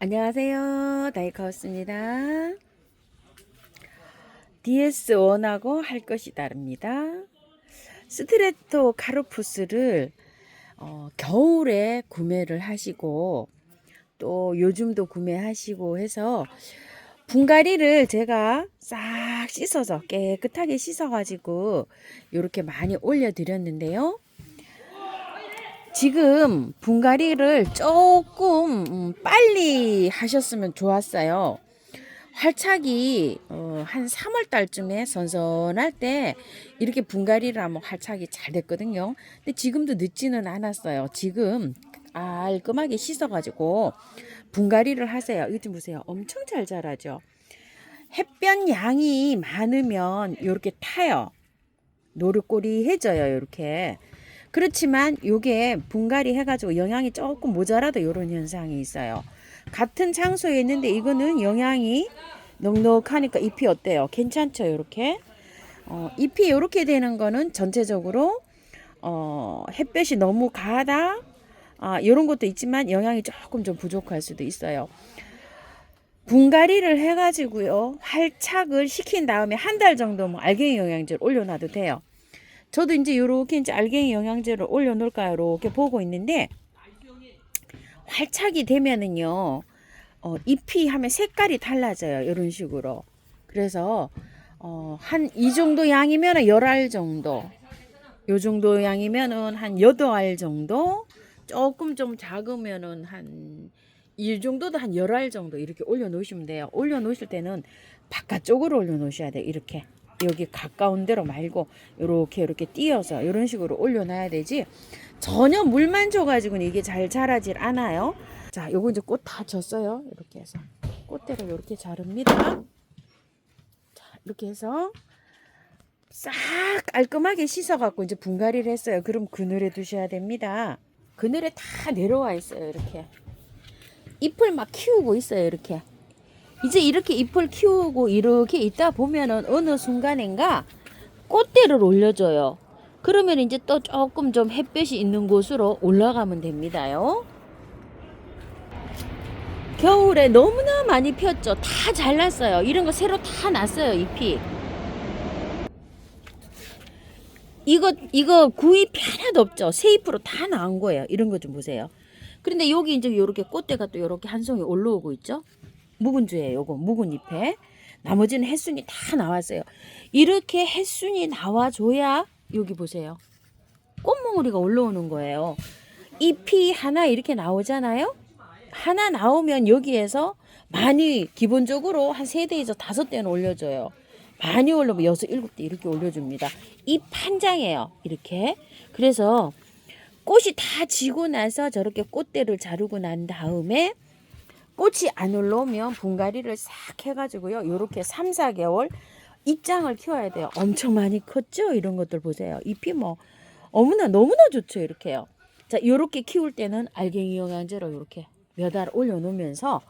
안녕하세요. 다이카우스입니다. DS1하고 할 것이 다릅니다. 스트레토 카르푸스를 겨울에 구매를 하시고 또 요즘도 구매하시고 해서 분갈이를 제가 싹 씻어서 깨끗하게 씻어가지고 이렇게 많이 올려드렸는데요. 지금 분갈이를 조금 빨리 하셨으면 좋았어요. 활착이 한 3월 달쯤에 선선할 때 이렇게 분갈이를 하면 활착이 잘 됐거든요. 근데 지금도 늦지는 않았어요. 지금 깔끔하게 씻어가지고 분갈이를 하세요. 이거 좀 보세요. 엄청 잘 자라죠. 햇볕 양이 많으면 이렇게 타요. 노릇꼬리해져요. 이렇게. 그렇지만 요게 분갈이 해가지고 영양이 조금 모자라도 이런 현상이 있어요. 같은 장소에 있는데 이거는 영양이 넉넉하니까 잎이 어때요? 괜찮죠? 이렇게 잎이 이렇게 되는 거는 전체적으로 햇볕이 너무 가다 이런 것도 있지만 영양이 조금 좀 부족할 수도 있어요. 분갈이를 해가지고요 활착을 시킨 다음에 한 달 정도 뭐 알갱이 영양제를 올려놔도 돼요. 저도 이제 요렇게 이제 알갱이 영양제를 올려놓을까 이렇게 보고 있는데 활착이 되면은요 잎이 하면 색깔이 달라져요. 이런 식으로. 그래서 한 이 정도 양이면 10알 정도, 요 정도 양이면은 한 8알 정도, 조금 좀 작으면은 한 이 정도도 한 10알 정도 이렇게 올려 놓으시면 돼요. 올려 놓으실 때는 바깥쪽으로 올려 놓으셔야 돼요. 이렇게 여기 가까운 데로 말고 이렇게 띄어서 이런 식으로 올려 놔야 되지, 전혀 물만 줘가지고는 이게 잘 자라질 않아요. 자, 요거 이제 꽃 다 졌어요. 이렇게 해서 꽃대를 이렇게 자릅니다. 자, 이렇게 해서 싹 깔끔하게 씻어갖고 이제 분갈이를 했어요. 그럼 그늘에 두셔야 됩니다. 그늘에 다 내려와 있어요. 이렇게 잎을 막 키우고 있어요. 이렇게 이제 이렇게 잎을 키우고 이렇게 있다 보면은 어느 순간인가 꽃대를 올려줘요. 그러면 이제 또 조금 좀 햇볕이 있는 곳으로 올라가면 됩니다요. 겨울에 너무나 많이 폈죠. 다 잘났어요. 이런 거 새로 다 났어요. 잎이. 이거 구잎이 하나도 없죠. 새 잎으로 다 나온 거예요. 이런 거 좀 보세요. 그런데 여기 이제 요렇게 꽃대가 또 요렇게 한 송이 올라오고 있죠. 묵은 주예요. 요거 묵은 잎에. 나머지는 햇순이 다 나왔어요. 이렇게 햇순이 나와줘야 여기 보세요. 꽃몽우리가 올라오는 거예요. 잎이 하나 이렇게 나오잖아요. 하나 나오면 여기에서 많이 기본적으로 한 3대에서 5대는 올려줘요. 많이 올라오면 6, 7대 이렇게 올려줍니다. 잎 한 장이에요. 이렇게. 그래서 꽃이 다 지고 나서 저렇게 꽃대를 자르고 난 다음에 꽃이 안 올라오면 분갈이를 싹 해가지고요. 요렇게 3, 4개월 잎장을 키워야 돼요. 엄청 많이 컸죠? 이런 것들 보세요. 잎이 뭐 어머나 너무나 좋죠. 이렇게요. 자, 요렇게 키울 때는 알갱이 영양제로 이렇게 몇 알 올려놓으면서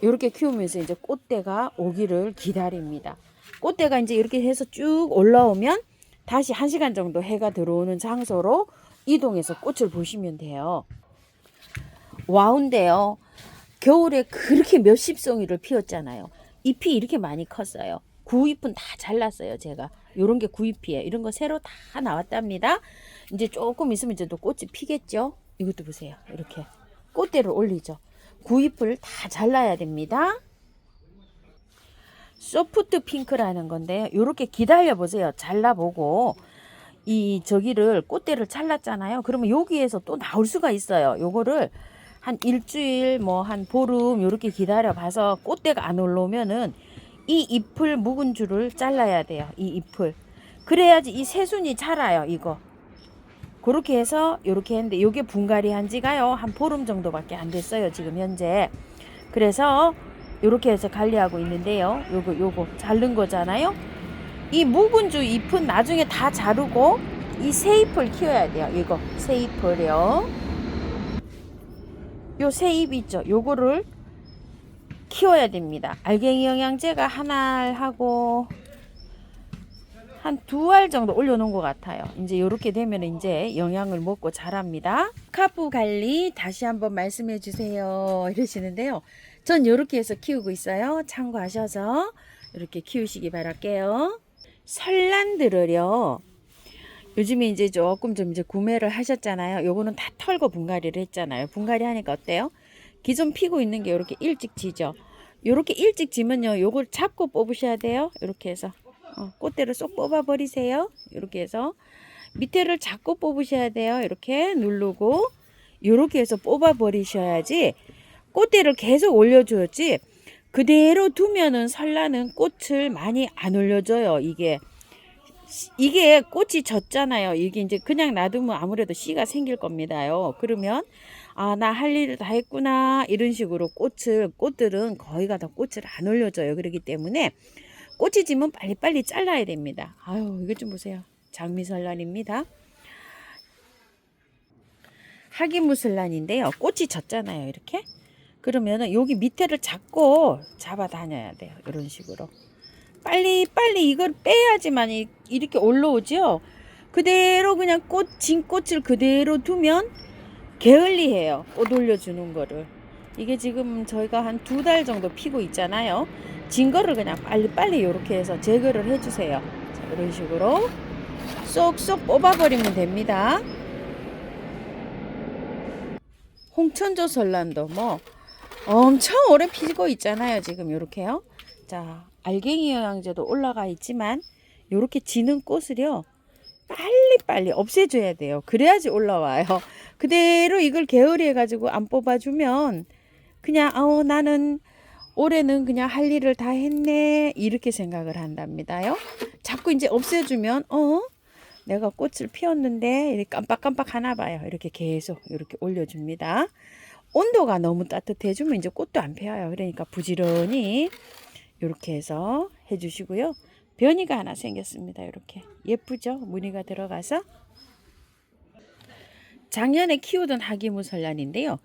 이렇게 키우면서 이제 꽃대가 오기를 기다립니다. 꽃대가 이제 이렇게 해서 쭉 올라오면 다시 1시간 정도 해가 들어오는 장소로 이동해서 꽃을 보시면 돼요. 와운데요. 겨울에 그렇게 몇십 송이를 피웠잖아요. 잎이 이렇게 많이 컸어요. 구잎은 다 잘랐어요. 제가 요런 게 구잎이에요. 이런 거 새로 다 나왔답니다. 이제 조금 있으면 이제 또 꽃이 피겠죠. 이것도 보세요. 이렇게 꽃대를 올리죠. 구잎을 다 잘라야 됩니다. 소프트 핑크라는 건데요. 요렇게 기다려 보세요. 잘라보고 저기를 꽃대를 잘랐잖아요. 그러면 여기에서 또 나올 수가 있어요. 요거를 한 일주일 뭐 한 보름 요렇게 기다려 봐서 꽃대가 안 올라오면은 이 잎을 묵은 줄을 잘라야 돼요. 이 잎을. 그래야지 이 새순이 자라요. 이거. 그렇게 해서 요렇게 했는데 요게 분갈이 한 지가요 한 보름 정도밖에 안 됐어요. 지금 현재. 그래서 요렇게 해서 관리하고 있는데요. 요거 자른 거잖아요. 이 묵은주 잎은 나중에 다 자르고 이 새 잎을 키워야 돼요. 이거 새 잎을요. 요 새 잎 있죠. 요거를 키워야 됩니다. 알갱이 영양제가 한 알하고 한 2알 정도 올려놓은 것 같아요. 이제 이렇게 되면 이제 영양을 먹고 자랍니다. 카푸 관리 다시 한번 말씀해 주세요 이러시는데요. 전 이렇게 해서 키우고 있어요. 참고하셔서 이렇게 키우시기 바랄게요. 설란들을요. 요즘에 이제 조금 좀 이제 구매를 하셨잖아요. 요거는 다 털고 분갈이를 했잖아요. 분갈이 하니까 어때요? 기존 피고 있는 게 이렇게 일찍 지죠. 요렇게 일찍 지면요. 요걸 잡고 뽑으셔야 돼요. 이렇게 해서 꽃대를 쏙 뽑아 버리세요. 이렇게 해서 밑에를 잡고 뽑으셔야 돼요. 이렇게 누르고 이렇게 해서 뽑아 버리셔야지 꽃대를 계속 올려줘야지. 그대로 두면은 설라는 꽃을 많이 안 올려줘요. 이게 꽃이 졌잖아요. 이게 이제 그냥 놔두면 아무래도 씨가 생길 겁니다요. 그러면 아, 나 할 일을 다 했구나 이런 식으로 꽃들은 거의 다 꽃을 안 올려줘요. 그렇기 때문에 꽃이 지면 빨리빨리 잘라야 됩니다. 아유, 이것 좀 보세요. 장미설란입니다. 하기무설란인데요. 꽃이 졌잖아요. 이렇게. 그러면은 여기 밑에를 잡고 잡아 다녀야 돼요. 이런 식으로. 빨리 이걸 빼야지만 이렇게 올라오죠. 그대로 그냥 진 꽃을 그대로 두면 게을리해요. 꽃 올려주는 거를. 이게 지금 저희가 한 2달 정도 피고 있잖아요. 진 거를 그냥 빨리 이렇게 해서 제거를 해주세요. 자, 이런 식으로 쏙쏙 뽑아버리면 됩니다. 홍천조 설란도 뭐 엄청 오래 피고 있잖아요. 지금 이렇게요. 자, 알갱이 영양제도 올라가 있지만 이렇게 지는 꽃을요 빨리 없애줘야 돼요. 그래야지 올라와요. 그대로 이걸 게으리 해가지고 안 뽑아주면 그냥 나는 올해는 그냥 할 일을 다 했네 이렇게 생각을 한답니다요. 자꾸 이제 없애주면 내가 꽃을 피웠는데 이렇게 깜빡깜빡 하나 봐요. 이렇게 계속 이렇게 올려줍니다. 온도가 너무 따뜻해지면 이제 꽃도 안 피어요. 그러니까 부지런히 이렇게 해서 해주시고요. 변이가 하나 생겼습니다. 이렇게 예쁘죠? 무늬가 들어가서 작년에 키우던 하기무 설란인데요.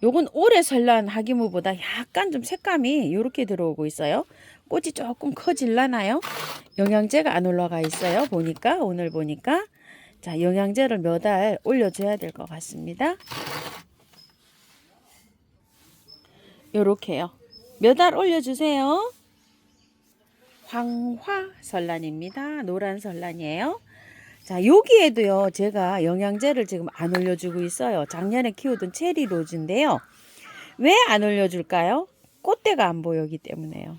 요건 올해 설란 하기무보다 약간 좀 색감이 이렇게 들어오고 있어요. 꽃이 조금 커질라나요? 영양제가 안 올라가 있어요. 오늘 보니까 자, 영양제를 몇 알 올려줘야 될 것 같습니다. 요렇게요. 몇 알 올려주세요. 황화설란입니다. 노란 설란이에요. 자, 여기에도요, 제가 영양제를 지금 안 올려주고 있어요. 작년에 키우던 체리 로즈인데요. 왜 안 올려줄까요? 꽃대가 안 보이기 때문에요.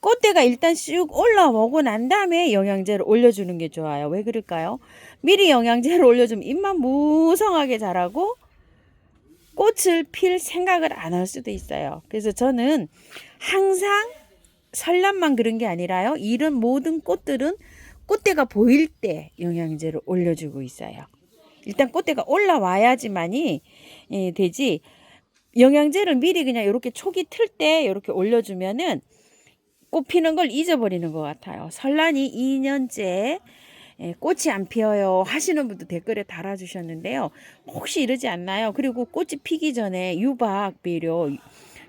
꽃대가 일단 쑥 올라오고 난 다음에 영양제를 올려주는 게 좋아요. 왜 그럴까요? 미리 영양제를 올려주면 잎만 무성하게 자라고 꽃을 필 생각을 안 할 수도 있어요. 그래서 저는 항상 설란만 그런 게 아니라요. 이런 모든 꽃들은 꽃대가 보일 때 영양제를 올려주고 있어요. 일단 꽃대가 올라와야지만이 되지. 영양제를 미리 그냥 이렇게 초기 틀 때 이렇게 올려주면은 꽃 피는 걸 잊어버리는 것 같아요. 설란이 2년째 꽃이 안 피어요 하시는 분도 댓글에 달아주셨는데요. 혹시 이러지 않나요? 그리고 꽃이 피기 전에 유박 비료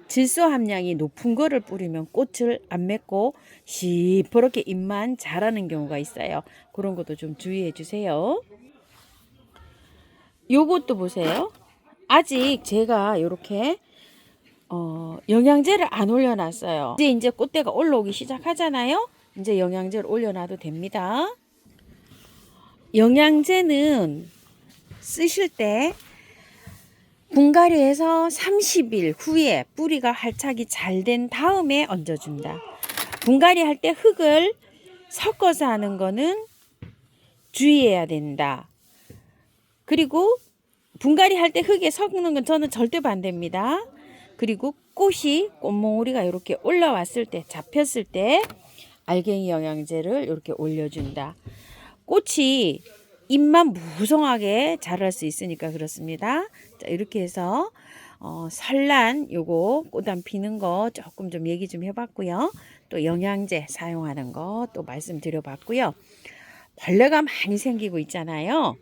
질소 함량이 높은 거를 뿌리면 꽃을 안 맺고 시퍼렇게 잎만 자라는 경우가 있어요. 그런 것도 좀 주의해 주세요. 요것도 보세요. 아직 제가 이렇게 영양제를 안 올려놨어요. 이제 꽃대가 올라오기 시작하잖아요. 이제 영양제를 올려놔도 됩니다. 영양제는 쓰실 때 분갈이해서 30일 후에 뿌리가 활착이 잘 된 다음에 얹어준다. 분갈이 할 때 흙을 섞어서 하는 거는 주의해야 된다. 그리고 분갈이 할 때 흙에 섞는 건 저는 절대 반대입니다. 그리고 꽃몽우리가 이렇게 올라왔을 때, 잡혔을 때 알갱이 영양제를 이렇게 올려준다. 꽃이 잎만 무성하게 자랄 수 있으니까 그렇습니다. 자, 이렇게 해서 설란 요거 꽃 안 피는 거 조금 좀 얘기 좀 해봤고요. 또 영양제 사용하는 거 또 말씀드려봤고요. 벌레가 많이 생기고 있잖아요.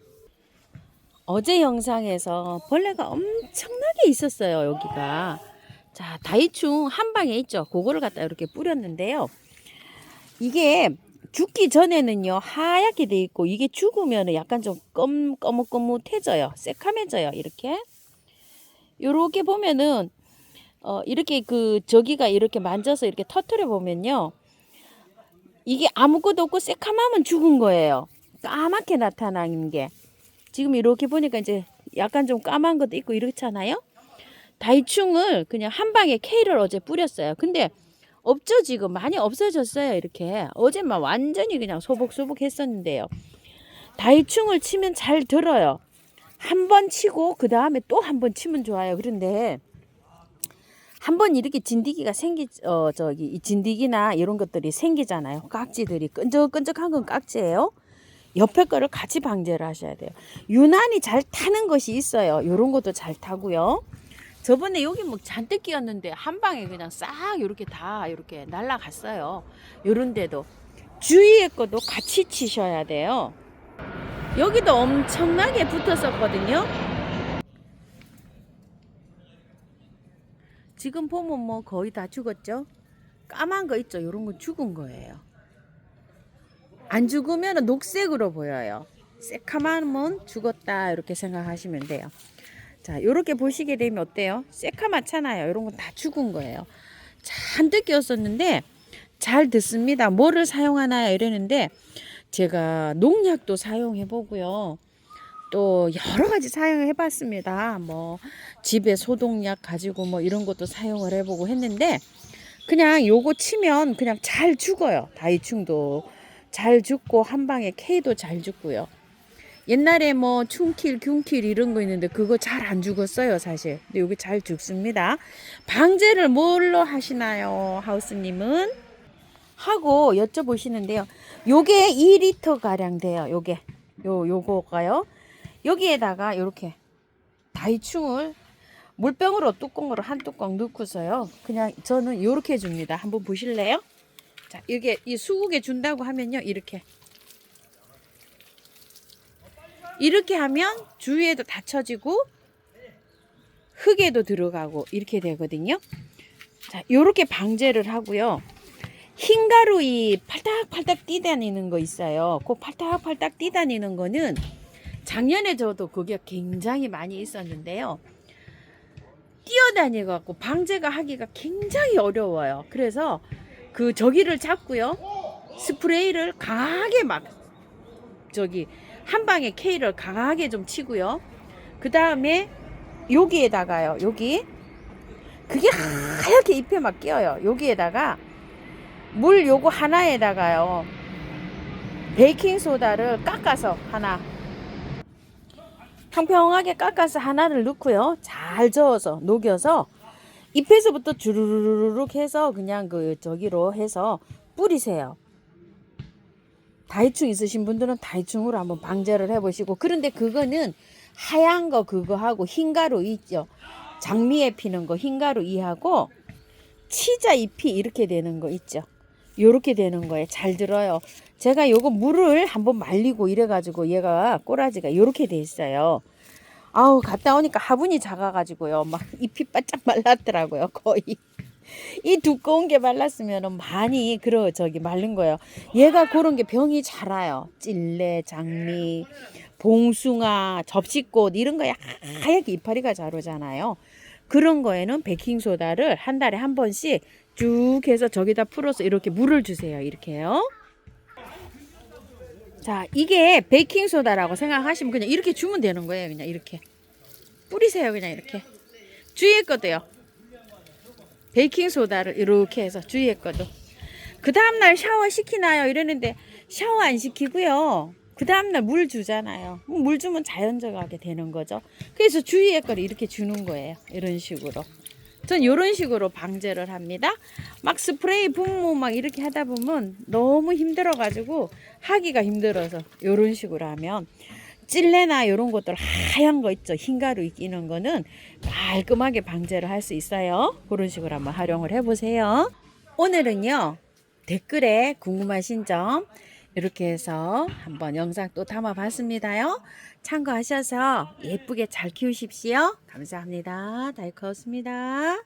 어제 영상에서 벌레가 엄청나게 있었어요. 여기가. 자, 다이충 한 방에 있죠. 그거를 갖다 이렇게 뿌렸는데요. 이게 죽기 전에는요 하얗게 돼 있고 이게 죽으면 약간 좀 거뭇거뭇해져요. 새카매져요. 이렇게 보면은 이렇게 그 저기가 이렇게 만져서 이렇게 터트려 보면요 이게 아무것도 없고 새카마면 죽은 거예요. 까맣게 나타나는 게 지금 이렇게 보니까 이제 약간 좀 까만 것도 있고 이렇잖아요. 다이충을 그냥 한 방에 K를 어제 뿌렸어요. 근데 없죠. 지금 많이 없어졌어요. 이렇게 어제만 완전히 그냥 소복소복 했었는데요. 다이충을 치면 잘 들어요. 한 번 치고 그 다음에 또 한 번 치면 좋아요. 그런데 한 번 이렇게 진드기가 저기 이 진드기나 이런 것들이 생기잖아요. 깍지들이 끈적끈적한 건 깍지예요. 옆에 거를 같이 방제를 하셔야 돼요. 유난히 잘 타는 것이 있어요. 이런 것도 잘 타고요. 저번에 여기 뭐 잔뜩 끼었는데 한 방에 그냥 싹 이렇게 다 이렇게 날아갔어요. 요런 데도 주위에 것도 같이 치셔야 돼요. 여기도 엄청나게 붙었었거든요. 지금 보면 뭐 거의 다 죽었죠. 까만 거 있죠. 요런 건 죽은 거예요. 안 죽으면 녹색으로 보여요. 새카만은 죽었다 이렇게 생각하시면 돼요. 자, 요렇게 보시게 되면 어때요? 새카맣잖아요. 이런 건 다 죽은 거예요. 잔뜩 끼웠었는데 잘 듣습니다. 뭐를 사용하나요? 이러는데 제가 농약도 사용해 보고요. 또 여러 가지 사용해 봤습니다. 뭐 집에 소독약 가지고 뭐 이런 것도 사용을 해 보고 했는데 그냥 요거 치면 그냥 잘 죽어요. 다이충도 잘 죽고 한 방에 K도 잘 죽고요. 옛날에 뭐 춘킬, 균킬 이런 거 있는데 그거 잘 안 죽었어요, 사실. 근데 여기 잘 죽습니다. 방제를 뭘로 하시나요, 하우스님은? 하고 여쭤보시는데요. 요게 2리터 가량 돼요. 요거가요. 여기에다가 이렇게 다이충을 물병으로 뚜껑으로 한 뚜껑 넣고서요. 그냥 저는 요렇게 줍니다. 한번 보실래요? 자, 이게 이 수국에 준다고 하면요. 이렇게 하면 주위에도 다 쳐지고 흙에도 들어가고 이렇게 되거든요. 자, 요렇게 방제를 하고요. 흰가루 이 팔딱팔딱 뛰다니는 거 있어요. 그 팔딱팔딱 뛰다니는 거는 작년에 저도 그게 굉장히 많이 있었는데요. 뛰어다니 갖고 방제가 하기가 굉장히 어려워요. 그래서 그 저기를 잡고요. 스프레이를 강하게 막 저기 한 방에 K를 강하게 좀 치고요. 그 다음에 여기에다가요. 여기 그게 하얗게 잎에 막 끼어요. 여기에다가 물 요거 하나에다가요. 베이킹 소다를 깎아서 하나 평평하게 깎아서 하나를 넣고요. 잘 저어서 녹여서 잎에서부터 주르르륵 해서 그냥 그 저기로 해서 뿌리세요. 다이충 있으신 분들은 다이충으로 한번 방제를 해보시고 그런데 그거는 하얀 거 그거하고 흰가루 있죠. 장미에 피는 거 흰가루 이하고 치자 잎이 이렇게 되는 거 있죠. 요렇게 되는 거에 잘 들어요. 제가 요거 물을 한번 말리고 이래가지고 얘가 꼬라지가 요렇게 돼 있어요. 아우 갔다 오니까 화분이 작아가지고요. 막 잎이 바짝 말랐더라고요. 거의. 이 두꺼운 게 말랐으면 많이 저기 마른 거예요. 얘가 그런 게 병이 잘 와요. 찔레, 장미, 봉숭아, 접시꽃 이런 거에 하얗게 이파리가 잘 오잖아요. 그런 거에는 베킹소다를 한 달에 한 번씩 쭉 해서 저기다 풀어서 이렇게 물을 주세요. 이렇게요. 자, 이게 베이킹소다라고 생각하시면 그냥 이렇게 주면 되는 거예요. 그냥 이렇게 뿌리세요. 그냥 이렇게 주위에 것도요. 베이킹소다를 이렇게 해서 주위에 것도 그 다음날 샤워 시키나요? 이러는데 샤워 안 시키고요. 그 다음날 물 주잖아요. 물 주면 자연적하게 되는 거죠. 그래서 주위에 거를 이렇게 주는 거예요. 이런 식으로. 전 이런 식으로 방제를 합니다. 막 스프레이 분무 막 이렇게 하다 보면 너무 힘들어가지고 하기가 힘들어서 이런 식으로 하면 찔레나 이런 것들 하얀 거 있죠. 흰가루 끼는 거는 깔끔하게 방제를 할 수 있어요. 그런 식으로 한번 활용을 해보세요. 오늘은요. 댓글에 궁금하신 점 이렇게 해서 한번 영상 또 담아 봤습니다요. 참고하셔서 예쁘게 잘 키우십시오. 감사합니다. 다이커였습니다.